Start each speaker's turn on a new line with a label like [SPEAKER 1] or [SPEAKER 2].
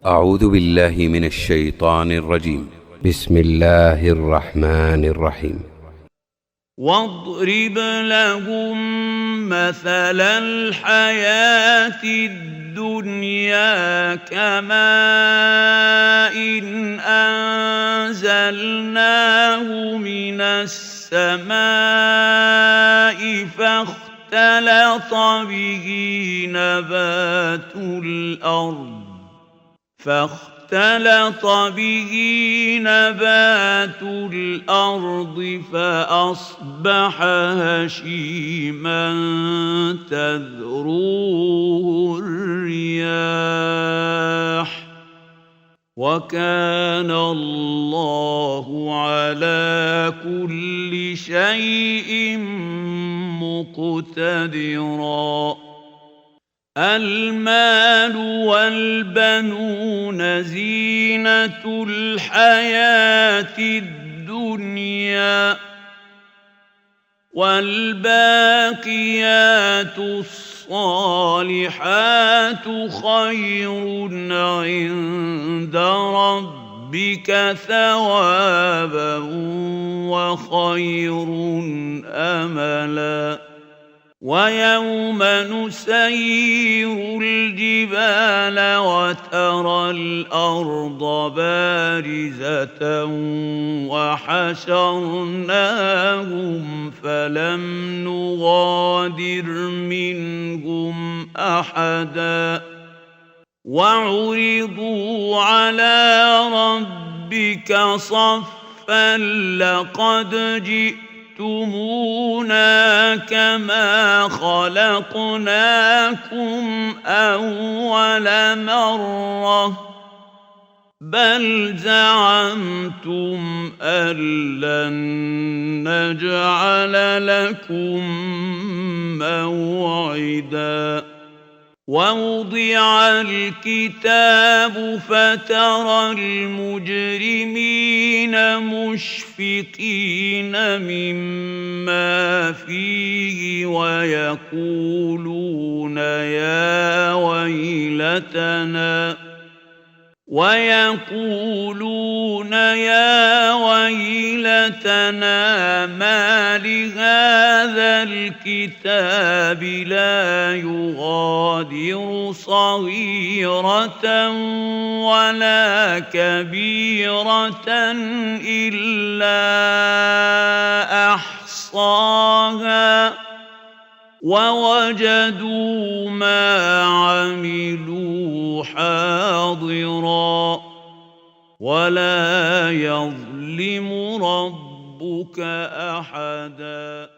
[SPEAKER 1] أعوذ بالله من الشيطان الرجيم. بسم الله الرحمن الرحيم.
[SPEAKER 2] واضرب لهم مثل الحياة الدنيا كماء إن أنزلناه من السماء فاختلط به نبات الأرض فأصبح هشيما تذروه الرياح وكان الله على كل شيء مقتدرا. المال والبنون زينة الحياة الدنيا والباقيات الصالحات خير عند ربك ثوابا وخير أملا. ويوم نسير الجبال وترى الأرض بارزة وحشرناهم فلم نغادر منهم أحدا وعرضوا على ربك صفا لقد جئتمونا كما خلقناكم أول مرة بل زعمتم أن لن نجعل لكم موعدا. ووضع الكتاب فترى المجرمين مشفقين مما فيه ويقولون يا ويلتنا ما لهذا الكتاب لا يغادر صغيرة ولا كبيرة إلا أحصاها ووجدوا ما عملوا حاضرا ولا يظلم ربك أحدا.